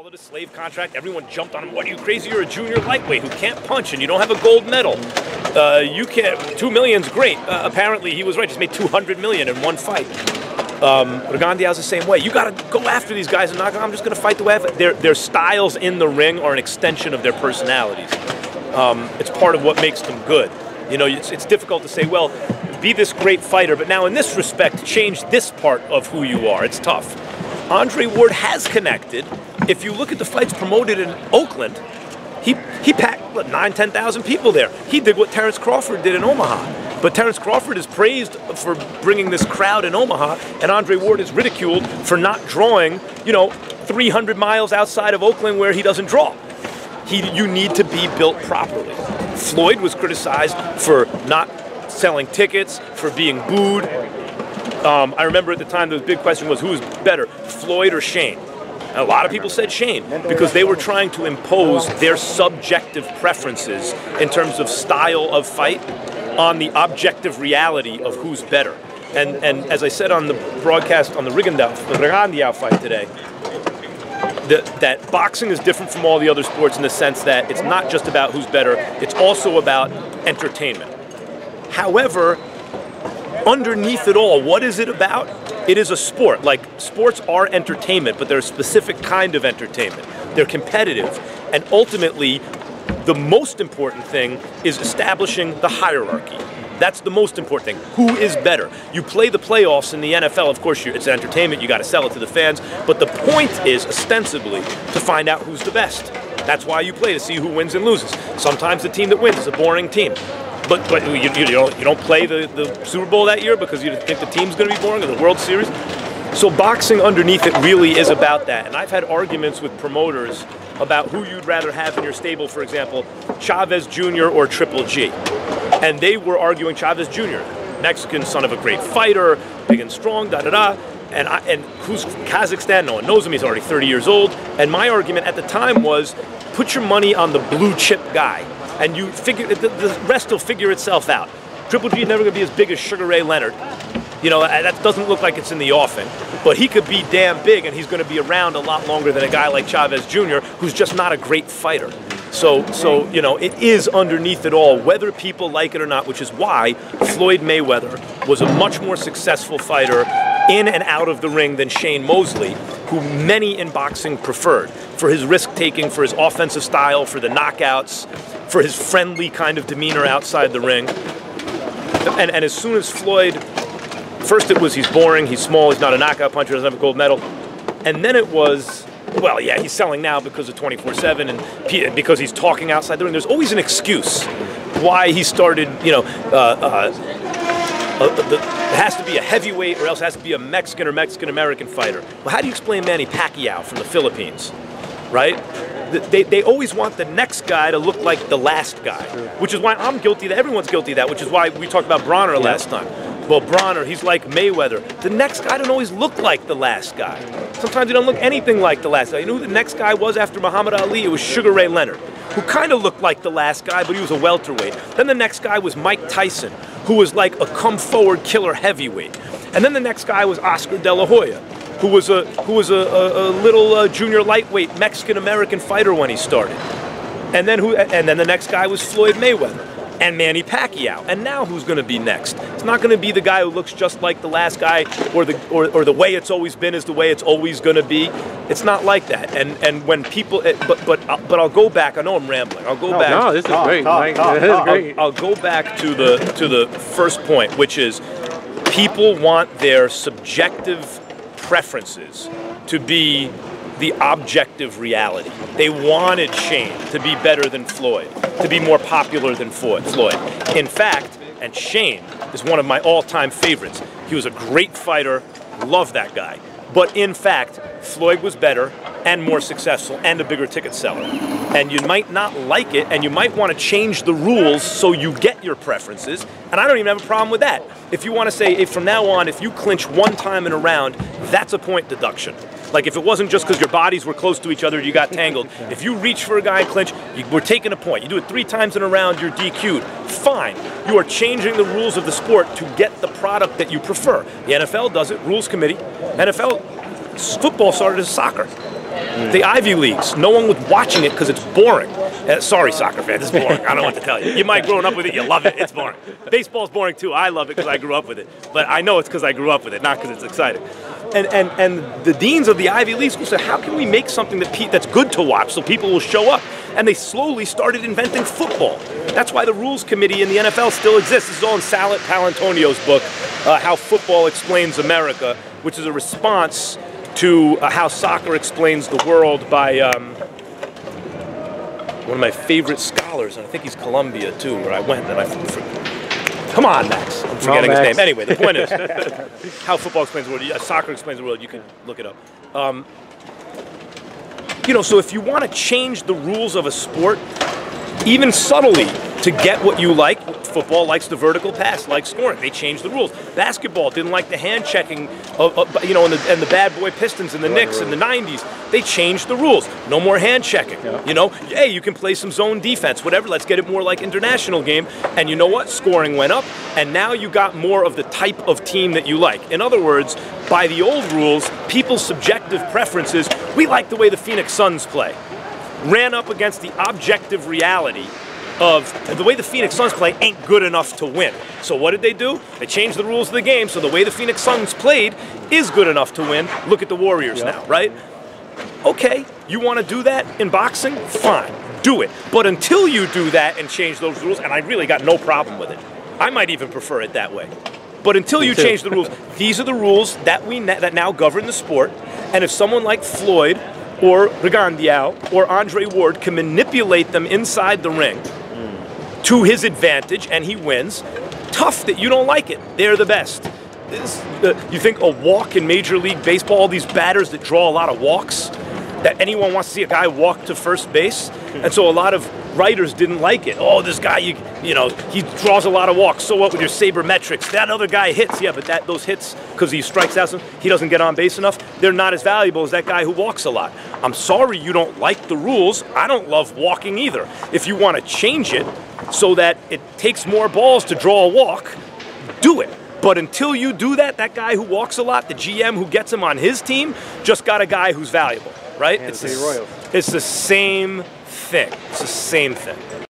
call it a slave contract. Everyone jumped on him. What, are you crazy? You're a junior lightweight who can't punch and you don't have a gold medal. You can't. $2 million's great. Apparently, he was right. Just made $200 million in one fight. Ragandiau's the same way. You got to go after these guys and knock them. I'm just going to fight the way I fight. Their styles in the ring are an extension of their personalities. It's part of what makes them good. You know, it's difficult to say, well, be this great fighter, but now in this respect, change this part of who you are. It's tough. Andre Ward has connected. If you look at the fights promoted in Oakland, he packed, what, 9,000, 10,000 people there. He did what Terence Crawford did in Omaha. But Terence Crawford is praised for bringing this crowd in Omaha, and Andre Ward is ridiculed for not drawing, you know, 300 miles outside of Oakland where he doesn't draw. You need to be built properly. Floyd was criticized for not selling tickets, for being booed. I remember at the time the big question was, who's better, Floyd or Shane? And a lot of people said Shane because they were trying to impose their subjective preferences in terms of style of fight on the objective reality of who's better. And as I said on the broadcast on the Ragandiau fight today, that boxing is different from all the other sports in the sense that it's not just about who's better, it's also about entertainment. However, underneath it all, what is it about? It is a sport. Like, sports are entertainment, but they're a specific kind of entertainment. They're competitive, and ultimately, the most important thing is establishing the hierarchy. That's the most important thing. Who is better? You play the playoffs in the NFL, of course, it's entertainment, you got to sell it to the fans, but the point is, ostensibly, to find out who's the best. That's why you play, to see who wins and loses. Sometimes the team that wins is a boring team. But you don't play the Super Bowl that year because you think the team's going to be boring, or the World Series. So boxing underneath it really is about that. And I've had arguments with promoters about who you'd rather have in your stable, for example, Chavez Jr. or Triple G. And they were arguing Chavez Jr., Mexican son of a great fighter, big and strong, da-da-da. And who's Kazakhstan? No one knows him. He's already 30 years old. And my argument at the time was, put your money on the blue chip guy. And you figure the rest will figure itself out. Triple G is never going to be as big as Sugar Ray Leonard. You know, that doesn't look like it's in the offing. But he could be damn big, and he's going to be around a lot longer than a guy like Chavez Jr., who's just not a great fighter. So you know, it is underneath it all, whether people like it or not, which is why Floyd Mayweather was a much more successful fighter in and out of the ring than Shane Mosley, who many in boxing preferred for his risk-taking, for his offensive style, for the knockouts, for his friendly kind of demeanor outside the ring. And as soon as Floyd, first it was he's boring, he's small, he's not a knockout puncher, doesn't have a gold medal. And then it was, well, yeah, he's selling now because of 24/7 and because he's talking outside the ring. There's always an excuse why he started, you know, it has to be a heavyweight or else it has to be a Mexican or Mexican-American fighter. Well, how do you explain Manny Pacquiao from the Philippines, right? They always want the next guy to look like the last guy, which is why I'm guilty of that. Everyone's guilty of that, which is why we talked about Bronner last time. Well, Bronner, he's like Mayweather. The next guy don't always look like the last guy. Sometimes he don't look anything like the last guy. You know who the next guy was after Muhammad Ali? It was Sugar Ray Leonard, who kind of looked like the last guy, but he was a welterweight. Then the next guy was Mike Tyson, who was like a come-forward killer heavyweight. And then the next guy was Oscar De La Hoya, who was a little junior lightweight Mexican-American fighter when he started. And then the next guy was Floyd Mayweather and Manny Pacquiao. And now who's going to be next? It's not going to be the guy who looks just like the last guy, or the way it's always been is the way it's always going to be. It's not like that. And when people, but I'll go back. I know I'm rambling. I'll go back. No, this is great. This is great. I'll go back to the first point, which is people want their subjective preferences to be the objective reality. They wanted Shane to be better than Floyd, to be more popular than Floyd. In fact, and Shane is one of my all-time favorites. He was a great fighter, love that guy. But in fact, Floyd was better and more successful and a bigger ticket seller. And you might not like it, and you might want to change the rules so you get your preferences, and I don't even have a problem with that. If you want to say, if from now on, if you clinch one time in a round, that's a point deduction. Like if it wasn't just because your bodies were close to each other, you got tangled. If you reach for a guy and clinch, we're taking a point. You do it 3 times in a round, you're DQ'd. Fine. You are changing the rules of the sport to get the product that you prefer. The NFL does it, rules committee. NFL, football started as soccer. The Ivy Leagues, no one was watching it because it's boring. Sorry, soccer fans, it's boring. I don't know what to tell you. You might have grown up with it, you love it, it's boring. Baseball's boring too. I love it because I grew up with it. But I know it's because I grew up with it, not because it's exciting. And the deans of the Ivy League schools said, how can we make something that's good to watch so people will show up? And they slowly started inventing football. That's why the Rules Committee in the NFL still exists. This is all in Sallet Palantonio's book, How Football Explains America, which is a response to How Soccer Explains the World by one of my favorite scholars, and I think he's Columbia too, where I went, and come on, Max. I'm forgetting his name. Anyway, the point is, How Football Explains the World, Soccer Explains the World, you can look it up. You know, so if you want to change the rules of a sport, even subtly, to get what you like, football likes the vertical pass, likes scoring. They changed the rules. Basketball didn't like the hand checking, you know, and the bad boy Pistons and the Knicks in the 90s. They changed the rules. No more hand checking. Yeah. You know, hey, you can play some zone defense, whatever. Let's get it more like international game. And you know what? Scoring went up, and now you got more of the type of team that you like. In other words, by the old rules, people's subjective preferences, we like the way the Phoenix Suns play, ran up against the objective reality of the way the Phoenix Suns play ain't good enough to win. So what did they do? They changed the rules of the game so the way the Phoenix Suns played is good enough to win. Look at the Warriors now, right? Okay, you want to do that in boxing? Fine, do it. But until you do that and change those rules, and I really got no problem with it, I might even prefer it that way. But until you change the rules, these are the rules that now govern the sport. And if someone like Floyd or Rigondeaux or Andre Ward can manipulate them inside the ring to his advantage and he wins, tough that you don't like it. They're the best. You think a walk in Major League Baseball, all these batters that draw a lot of walks, that anyone wants to see a guy walk to first base? And so a lot of writers didn't like it. Oh, this guy, you know, he draws a lot of walks. So what with your sabermetrics? That other guy hits. Yeah, but those hits, because he strikes out, he doesn't get on base enough, they're not as valuable as that guy who walks a lot. I'm sorry you don't like the rules. I don't love walking either. If you want to change it so that it takes more balls to draw a walk, do it. But until you do that, that guy who walks a lot, the GM who gets him on his team, just got a guy who's valuable, right? It's the same thing. It's the same thing.